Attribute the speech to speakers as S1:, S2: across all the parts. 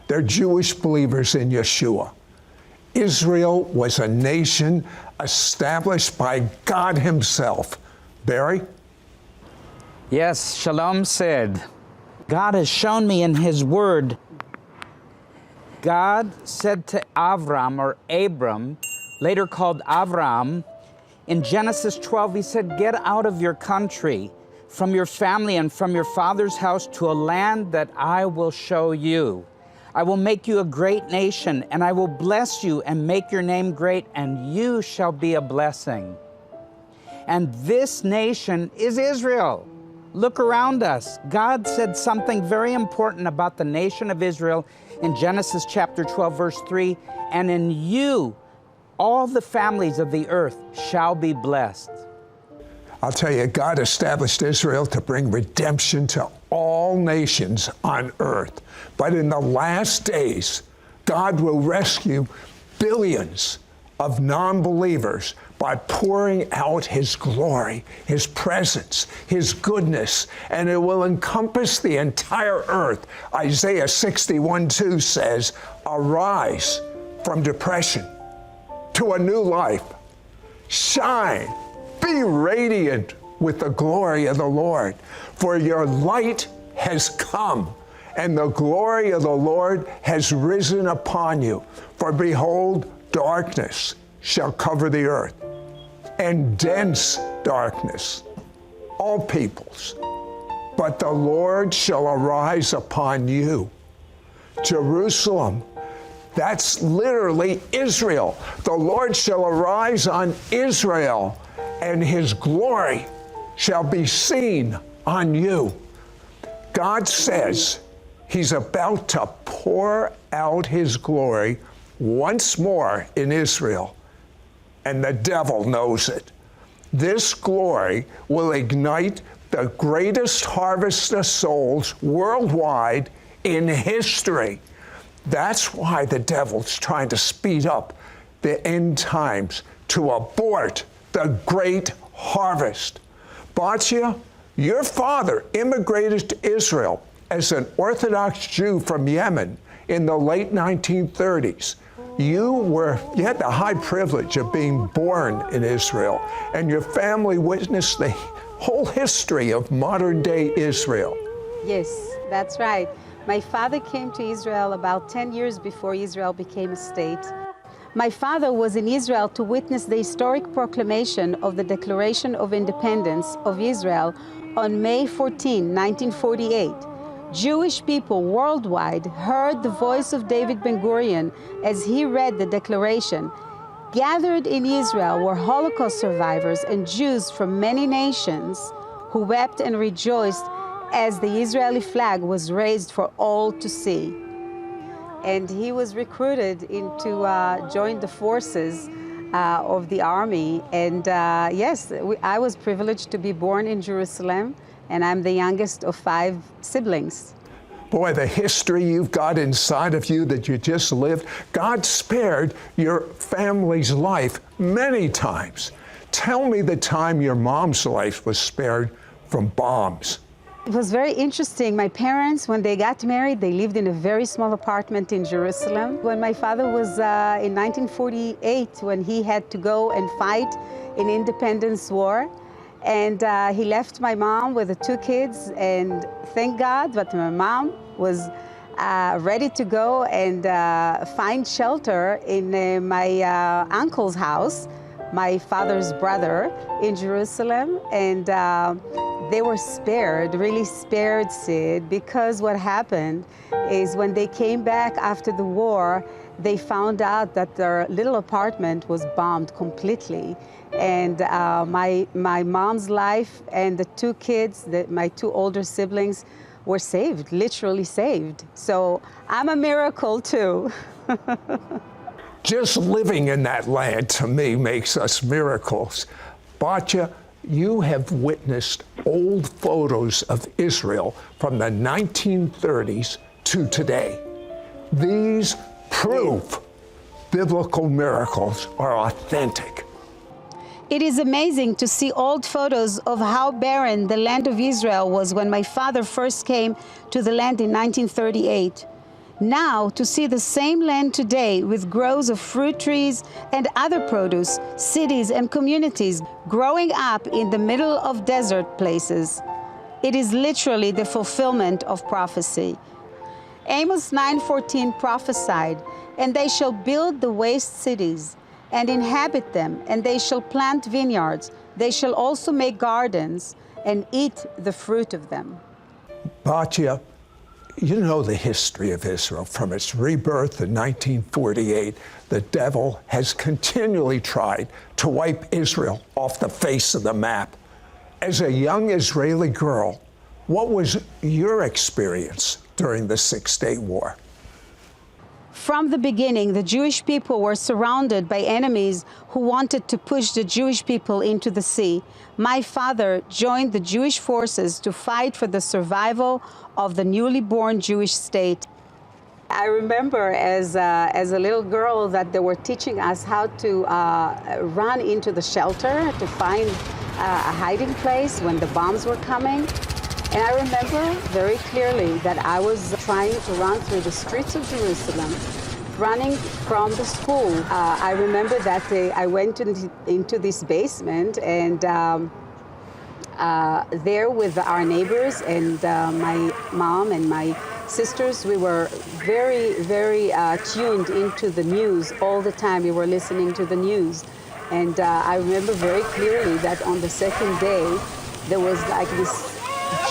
S1: They're Jewish believers in Yeshua. Israel was a nation established by God himself. Barry?
S2: Yes, Shalom said, God has shown me in his word. God said to Avram, or Abram, later called Avram, in Genesis 12, he said, get out of your country, from your family and from your father's house to a land that I will show you. I will make you a great nation, and I will bless you and make your name great, and you shall be a blessing. And this nation is Israel. Look around us. God said something very important about the nation of Israel in Genesis chapter 12, verse 3, and in you all the families of the earth shall be blessed.
S1: I'll tell you, God established Israel to bring redemption to all nations on earth. But in the last days, God will rescue billions of non-believers by pouring out his glory, his presence, his goodness, and it will encompass the entire earth. Isaiah 61:2 says, arise from depression to a new life. Shine, be radiant with the glory of the Lord, for your light has come, and the glory of the Lord has risen upon you. For behold, darkness shall cover the earth, and dense darkness all peoples. But the Lord shall arise upon you. Jerusalem, that's literally Israel. The Lord shall arise on Israel, and his glory shall be seen on you. God says he's about to pour out his glory once more in Israel, and the devil knows it. This glory will ignite the greatest harvest of souls worldwide in history. That's why the devil's trying to speed up the end times to abort the great harvest. Batya, your father immigrated to Israel as an Orthodox Jew from Yemen in the late 1930s. You had the high privilege of being born in Israel, and your family witnessed the whole history of modern-day Israel.
S3: Yes, that's right. My father came to Israel about 10 years before Israel became a state. My father was in Israel to witness the historic proclamation of the Declaration of Independence of Israel on May 14, 1948. Jewish people worldwide heard the voice of David Ben-Gurion as he read the declaration. Gathered in Israel were Holocaust survivors and Jews from many nations who wept and rejoiced as the Israeli flag was raised for all to see. And he was recruited to join the forces of the army. And yes, I was privileged to be born in Jerusalem, and I'm the youngest of 5 siblings.
S1: Boy, the history you've got inside of you that you just lived, God spared your family's life many times. Tell me the time your mom's life was spared from bombs.
S3: It was very interesting. My parents, when they got married, they lived in a very small apartment in Jerusalem. When my father was in 1948, when he had to go and fight in Independence War, and he left my mom with the 2 kids, and thank God that my mom was ready to go and find shelter in my uncle's house, my father's brother, in Jerusalem. And they were spared, really spared, Sid, because what happened is when they came back after the war, they found out that their little apartment was bombed completely. And my mom's life and the 2 kids, my 2 older siblings, were saved, literally saved. So I'm a miracle too.
S1: Just living in that land, to me, makes us miracles. Batya, you have witnessed old photos of Israel from the 1930s to today. These prove biblical miracles are authentic.
S3: It is amazing to see old photos of how barren the land of Israel was when my father first came to the land in 1938. Now, to see the same land today with groves of fruit trees and other produce, cities and communities growing up in the middle of desert places, it is literally the fulfillment of prophecy. Amos 9:14 prophesied, "And they shall build the waste cities and inhabit them, and they shall plant vineyards. They shall also make gardens and eat the fruit of them."
S1: Batya, you know the history of Israel. From its rebirth in 1948, the devil has continually tried to wipe Israel off the face of the map. As a young Israeli girl, what was your experience during the Six-Day War?
S3: From the beginning, the Jewish people were surrounded by enemies who wanted to push the Jewish people into the sea. My father joined the Jewish forces to fight for the survival of the newly born Jewish state. I remember as a little girl that they were teaching us how to run into the shelter to find a hiding place when the bombs were coming. And I remember very clearly that I was trying to run through the streets of Jerusalem, running from the school. I remember that day I went into this basement, and there with our neighbors and my mom and my sisters, we were very, very tuned into the news all the time. We were listening to the news. And I remember very clearly that on the second day, there was like this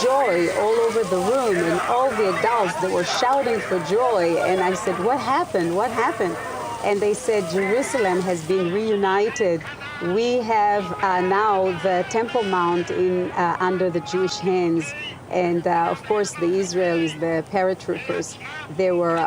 S3: joy all over the room, and all the adults, they were shouting for joy. And I said, "What happened? What happened?" And they said, "Jerusalem has been reunited. We have now the Temple Mount under the Jewish hands." And of course, the Israelis, the paratroopers, they were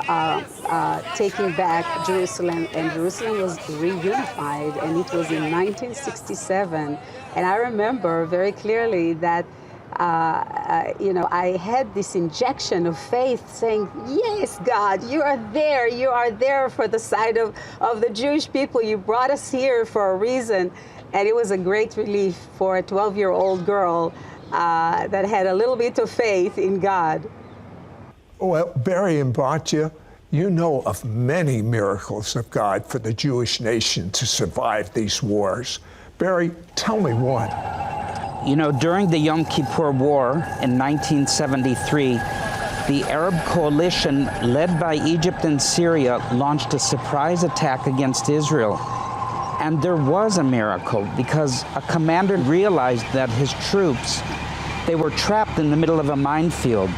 S3: taking back Jerusalem, and Jerusalem was reunified, and it was in 1967. And I remember very clearly that I had this injection of faith saying, "Yes, God, you are there for the side of the Jewish people. You brought us here for a reason." And it was a great relief for a 12-year-old girl that had a little bit of faith in God.
S1: Well, Barry and Batya, you know of many miracles of God for the Jewish nation to survive these wars. Barry, tell me one.
S2: You know, during the Yom Kippur War in 1973, the Arab coalition led by Egypt and Syria launched a surprise attack against Israel. And there was a miracle because a commander realized that his troops, they were trapped in the middle of a minefield.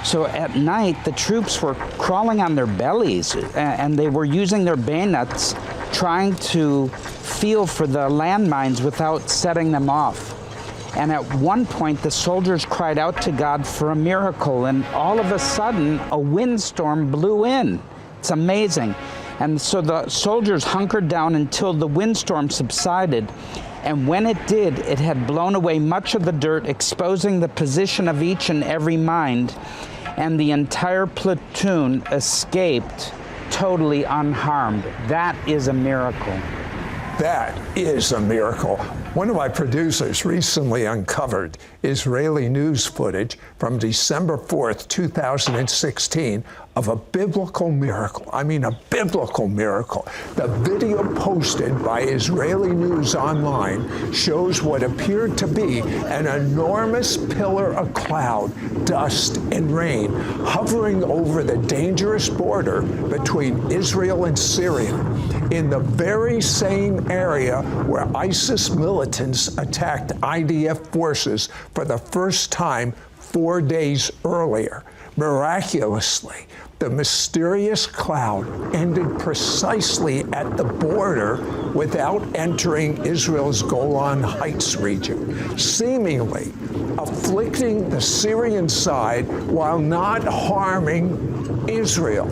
S2: So at night, the troops were crawling on their bellies and they were using their bayonets trying to feel for the landmines without setting them off. And at one point, the soldiers cried out to God for a miracle, and all of a sudden, a windstorm blew in. It's amazing. And so the soldiers hunkered down until the windstorm subsided. And when it did, it had blown away much of the dirt, exposing the position of each and every mine. And the entire platoon escaped totally unharmed. That is a miracle.
S1: That is a miracle. One of my producers recently uncovered Israeli news footage from December 4th, 2016 of a biblical miracle. I mean, a biblical miracle. The video posted by Israeli News Online shows what appeared to be an enormous pillar of cloud, dust, and rain hovering over the dangerous border between Israel and Syria, in the very same area where ISIS militants attacked IDF forces for the first time 4 days earlier. Miraculously, the mysterious cloud ended precisely at the border without entering Israel's Golan Heights region, seemingly afflicting the Syrian side while not harming Israel.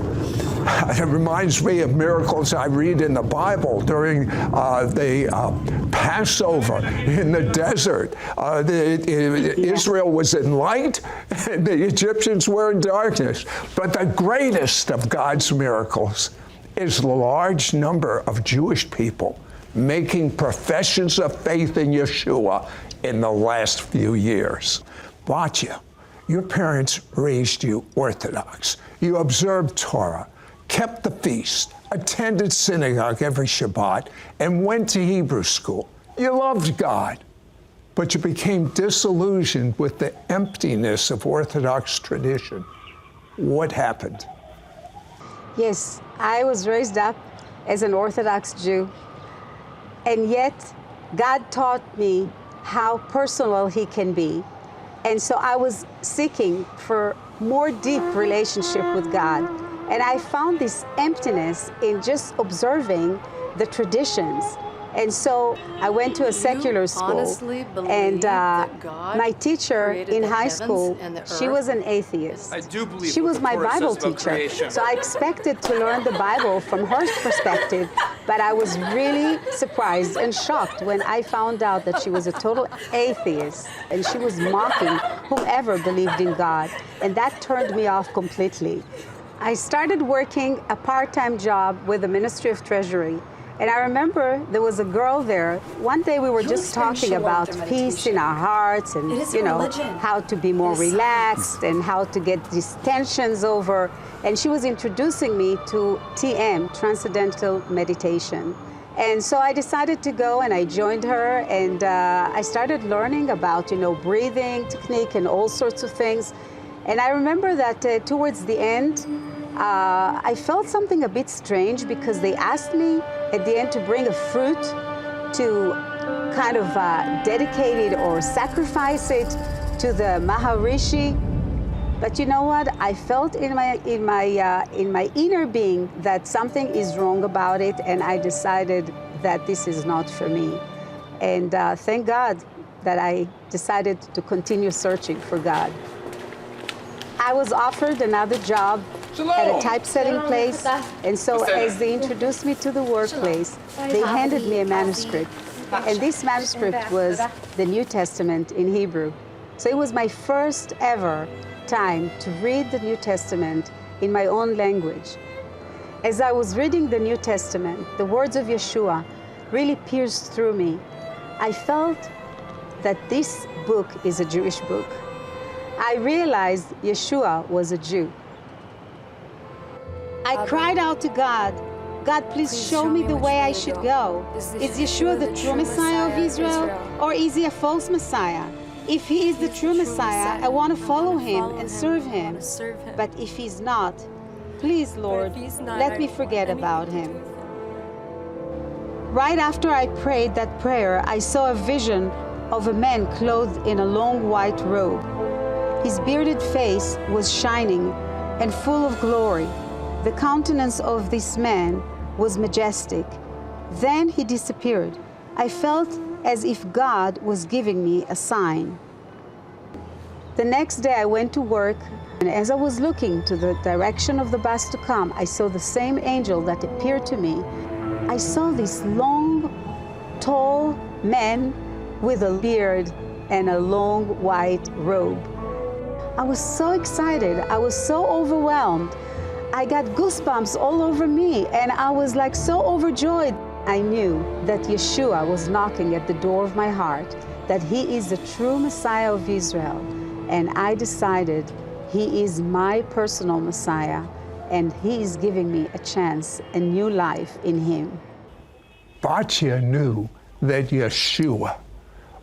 S1: It reminds me of miracles I read in the Bible during the Passover in the desert. Israel was in light, and the Egyptians were in darkness. But the greatest of God's miracles is the large number of Jewish people making professions of faith in Yeshua in the last few years. Batya, your parents raised you Orthodox. You observed Torah, kept the feast, attended synagogue every Shabbat, and went to Hebrew school. You loved God, but you became disillusioned with the emptiness of Orthodox tradition. What happened?
S3: Yes, I was raised up as an Orthodox Jew, and yet God taught me how personal He can be. And so I was seeking for more deep relationship with God. And I found this emptiness in just observing the traditions. And so I went to a secular school, and my teacher in high school, she was an atheist.
S4: I do believe
S3: she was my
S4: Torah
S3: Bible
S4: says about
S3: teacher.
S4: creation.
S3: So I expected to learn the Bible from her perspective, but I was really surprised and shocked when I found out that she was a total atheist, and she was mocking whomever believed in God. And that turned me off completely. I started working a part-time job with the Ministry of Treasury. And I remember there was a girl there. One day we were just talking about peace in our hearts and, you know, how to be more relaxed and how to get these tensions over. And she was introducing me to TM, Transcendental Meditation. And so I decided to go, and I joined her, and I started learning about, you know, breathing technique and all sorts of things. And I remember that towards the end, I felt something a bit strange, because they asked me at the end to bring a fruit to kind of dedicate it or sacrifice it to the Maharishi. But you know what? I felt in my inner being that something is wrong about it, and I decided that this is not for me. And thank God that I decided to continue searching for God. I was offered another job at a typesetting place, and so as they introduced me to the workplace, they handed me a manuscript. And this manuscript was the New Testament in Hebrew. So it was my first ever time to read the New Testament in my own language. As I was reading the New Testament, the words of Yeshua really pierced through me. I felt that this book is a Jewish book. I realized Yeshua was a Jew. I cried out to God, God, please show me the way I should go. Is Yeshua the true Messiah of Israel, or is he a false Messiah? If he is the true Messiah, I want to follow him and serve him. But if he's not, please, Lord, let me forget about him. Right after I prayed that prayer, I saw a vision of a man clothed in a long white robe. His bearded face was shining and full of glory. The countenance of this man was majestic. Then he disappeared. I felt as if God was giving me a sign. The next day I went to work, and as I was looking to the direction of the bus to come, I saw the same angel that appeared to me. I saw this long, tall man with a beard and a long white robe. I was so excited. I was so overwhelmed. I got goosebumps all over me, and I was like so overjoyed. I knew that Yeshua was knocking at the door of my heart, that he is the true Messiah of Israel. And I decided he is my personal Messiah, and he is giving me a chance, a new life in him.
S1: Batya knew that Yeshua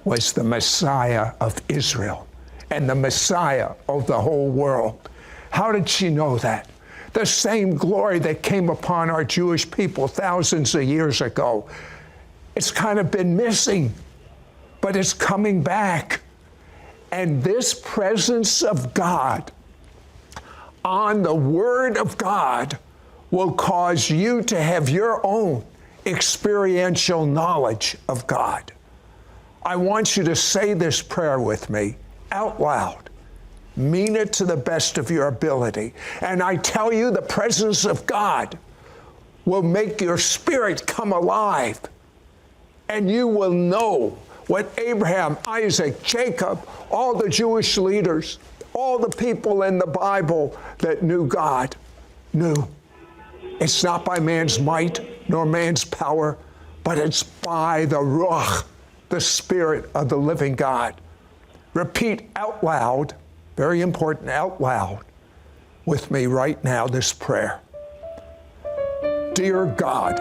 S1: was the Messiah of Israel and the Messiah of the whole world. How did she know that? The same glory that came upon our Jewish people thousands of years ago. It's kind of been missing, but it's coming back. And this presence of God on the Word of God will cause you to have your own experiential knowledge of God. I want you to say this prayer with me out loud. Mean it to the best of your ability. And I tell you, the presence of God will make your spirit come alive. And you will know what Abraham, Isaac, Jacob, all the Jewish leaders, all the people in the Bible that knew God knew. It's not by man's might nor man's power, but it's by the Roth, the Spirit of the living God. Repeat out loud, very important, out loud. with me right now this prayer. Dear God,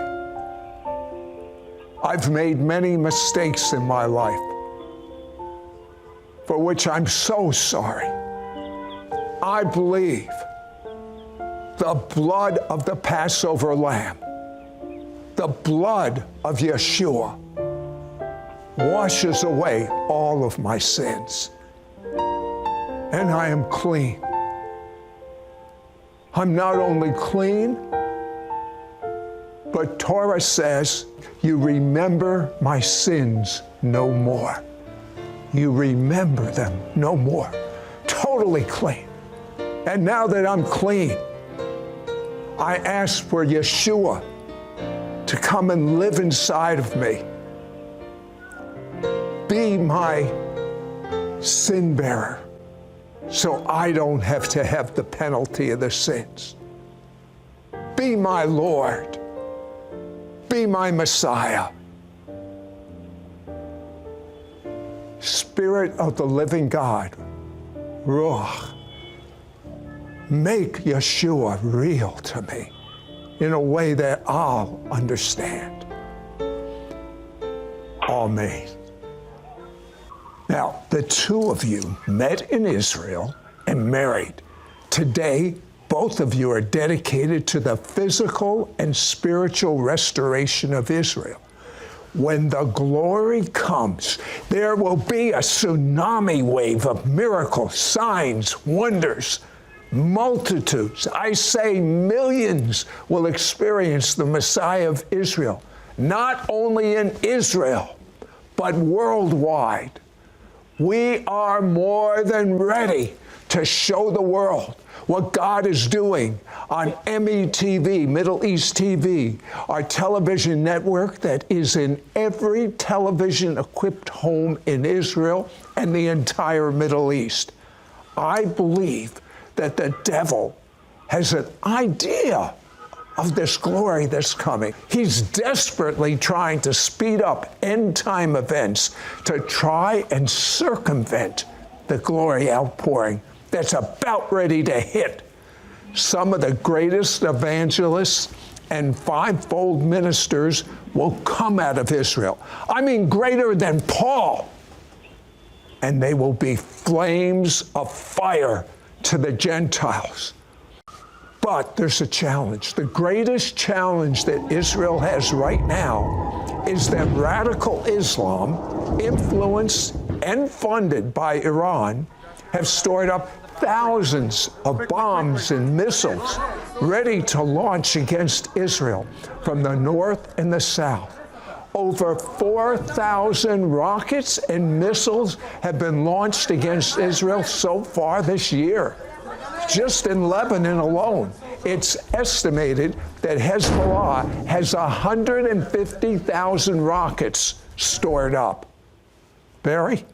S1: I've made many mistakes in my life, for which I'm so sorry. I believe the blood of the Passover lamb, the blood of Yeshua, washes away all of my sins. And I am clean. I'm not only clean, but Torah says, you remember my sins no more. You remember them no more. Totally clean. And now that I'm clean, I ask for Yeshua to come and live inside of me. Be my sin bearer, so I don't have to have the penalty of the sins. Be my Lord. Be my Messiah. Spirit of the living God, Roth, make Yeshua real to me in a way that I'll understand. Amen. Now, the two of you met in Israel and married. Today, both of you are dedicated to the physical and spiritual restoration of Israel. When the glory comes, there will be a tsunami wave of miracles, signs, wonders. Multitudes, I say millions, will experience the Messiah of Israel, not only in Israel, but worldwide. We are more than ready to show the world what God is doing on METV, Middle East TV, our television network that is in every television-equipped home in Israel and the entire Middle East. I believe that the devil has an idea of this glory that's coming. He's desperately trying to speed up end-time events to try and circumvent the glory outpouring that's about ready to hit. Some of the greatest evangelists and fivefold ministers will come out of Israel. I mean, greater than Paul. And they will be flames of fire to the Gentiles. But there's a challenge. The greatest challenge that Israel has right now is that radical Islam, influenced and funded by Iran, have stored up thousands of bombs and missiles ready to launch against Israel from the north and the south. Over 4,000 rockets and missiles have been launched against Israel so far this year. Just in Lebanon alone, it's estimated that Hezbollah has 150,000 rockets stored up. Barry?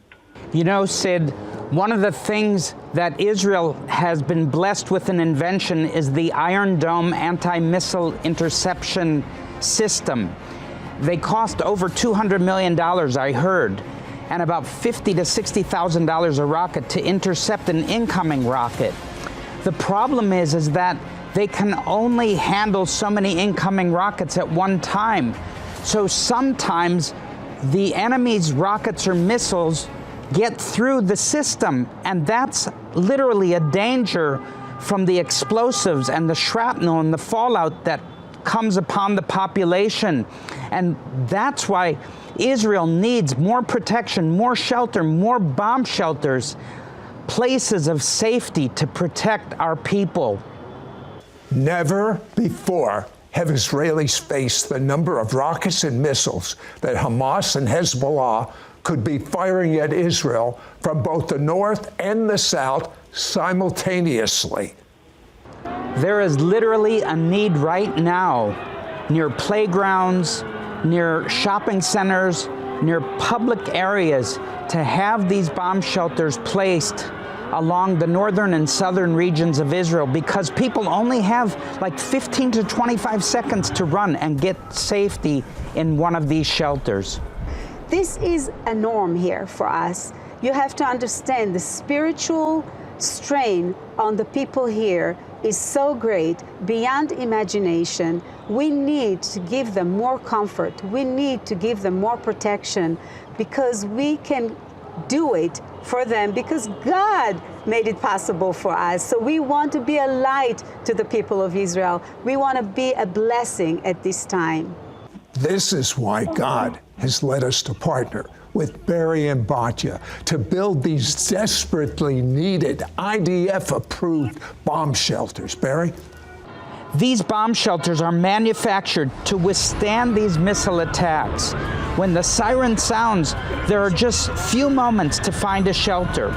S2: You know, Sid, one of the things that Israel has been blessed with an invention is the Iron Dome anti-missile interception system. They cost over $200 million, I heard, and about $50,000 to $60,000 a rocket to intercept an incoming rocket. The problem is that they can only handle so many incoming rockets at one time. So sometimes the enemy's rockets or missiles get through the system, and that's literally a danger from the explosives and the shrapnel and the fallout that comes upon the population. And that's why Israel needs more protection, more shelter, more bomb shelters, places of safety to protect our people.
S1: Never before have Israelis faced the number of rockets and missiles that Hamas and Hezbollah could be firing at Israel from both the north and the south simultaneously.
S2: There is literally a need right now near playgrounds, near shopping centers, near public areas to have these bomb shelters placed along the northern and southern regions of Israel, because people only have like 15 to 25 seconds to run and get safety in one of these shelters.
S3: This is a norm here for us. You have to understand the spiritual strain on the people here is so great, beyond imagination. We need to give them more comfort. We need to give them more protection, because we can do it for them, because God made it possible for us. So we want to be a light to the people of Israel. We want to be a blessing at this time.
S1: This is why God has led us to partner with Barry and Batya to build these desperately needed IDF-approved bomb shelters. Barry?
S2: These bomb shelters are manufactured to withstand these missile attacks. When the siren sounds, there are just few moments to find a shelter.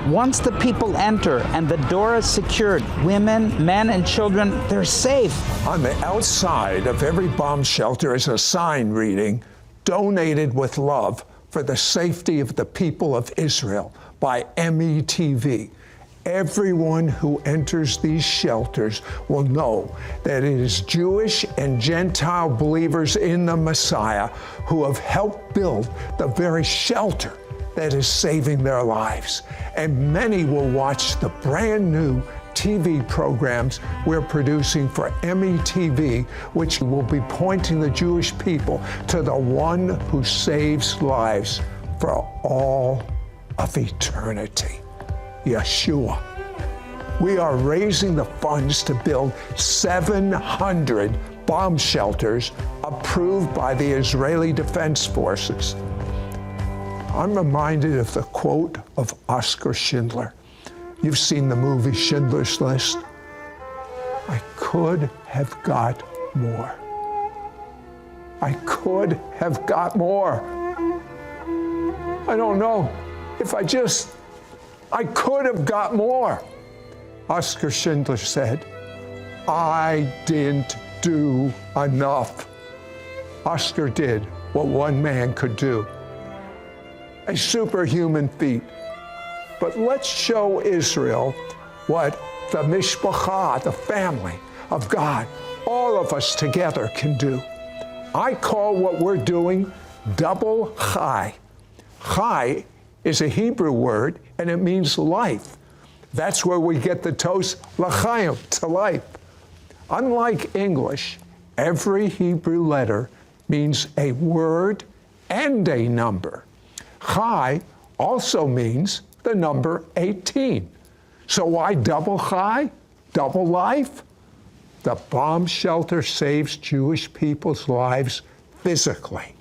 S2: Once the people enter and the door is secured, women, men, and children, they're safe.
S1: On the outside of every bomb shelter is a sign reading, "Donated with love for the safety of the people of Israel" by METV. Everyone who enters these shelters will know that it is Jewish and Gentile believers in the Messiah who have helped build the very shelter that is saving their lives. And many will watch the brand new TV programs we're producing for METV, which will be pointing the Jewish people to the one who saves lives for all of eternity, Yeshua. We are raising the funds to build 700 bomb shelters approved by the Israeli Defense Forces. I'm reminded of the quote of Oskar Schindler. You've seen the movie Schindler's List. I could have got more. I could have got more. I don't know if I could have got more. Oskar Schindler said, I didn't do enough. Oskar did what one man could do. A superhuman feat. But let's show Israel what the mishpacha, the family of God, all of us together can do. I call what we're doing double chai. Chai is a Hebrew word, and it means life. That's where we get the toast, l'chaim, to life. Unlike English, every Hebrew letter means a word and a number. Chai also means the number 18. So why double chai? Double life? The bomb shelter saves Jewish people's lives physically,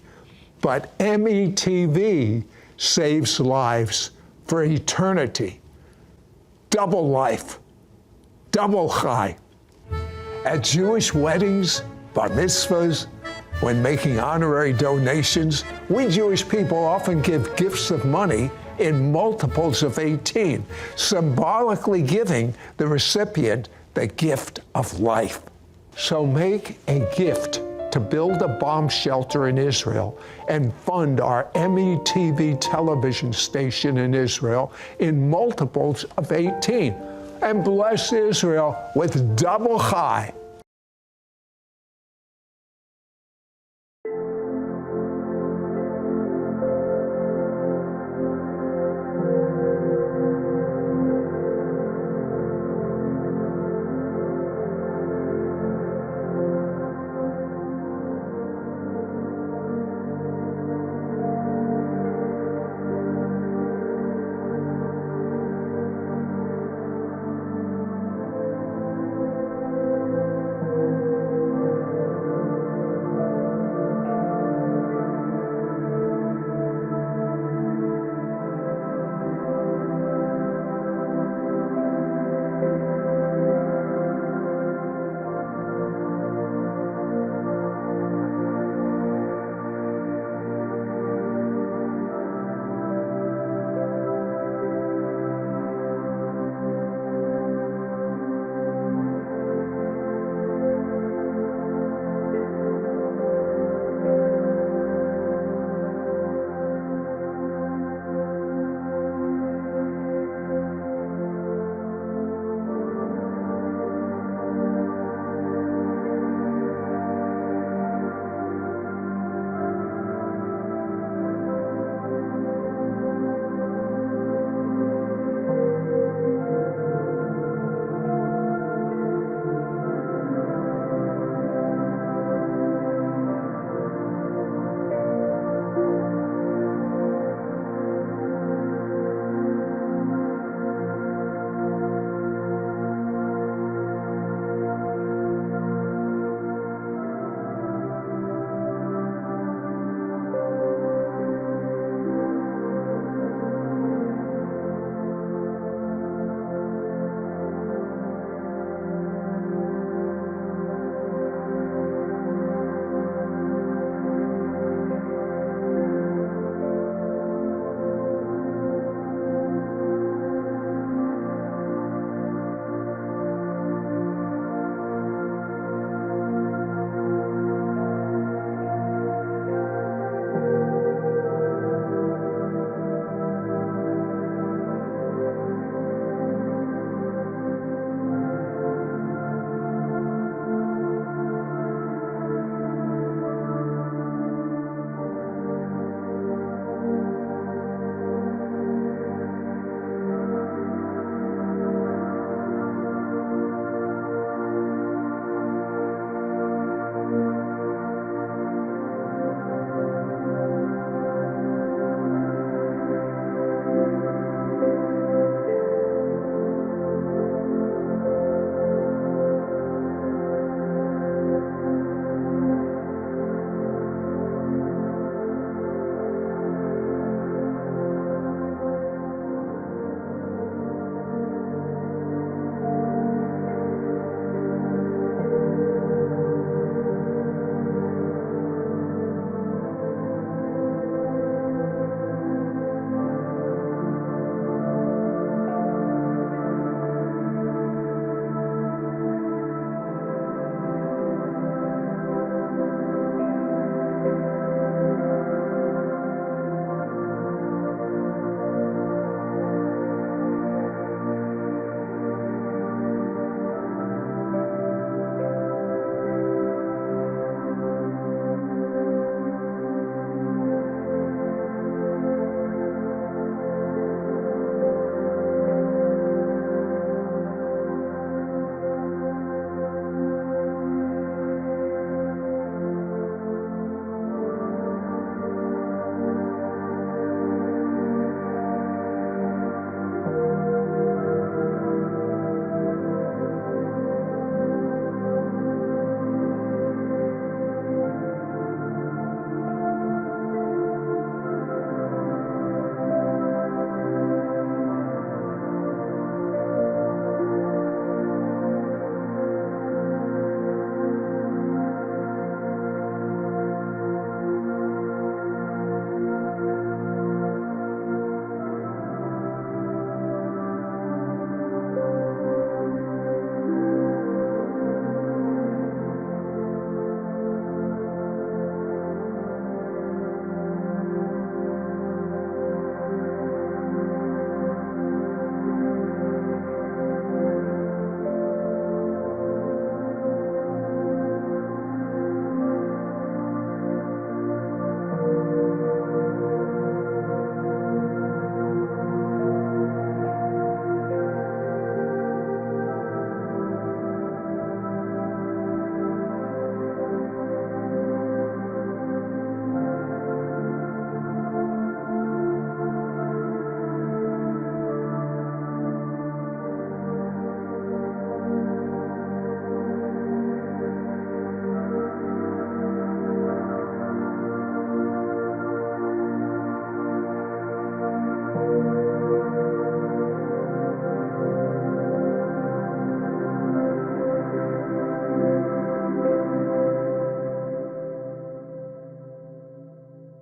S1: but METV saves lives for eternity. Double life, double chai. At Jewish weddings, bar mitzvahs, when making honorary donations, we Jewish people often give gifts of money in multiples of 18, symbolically giving the recipient the gift of life. So make a gift to build a bomb shelter in Israel and fund our METV television station in Israel in multiples of 18. And bless Israel with double chai.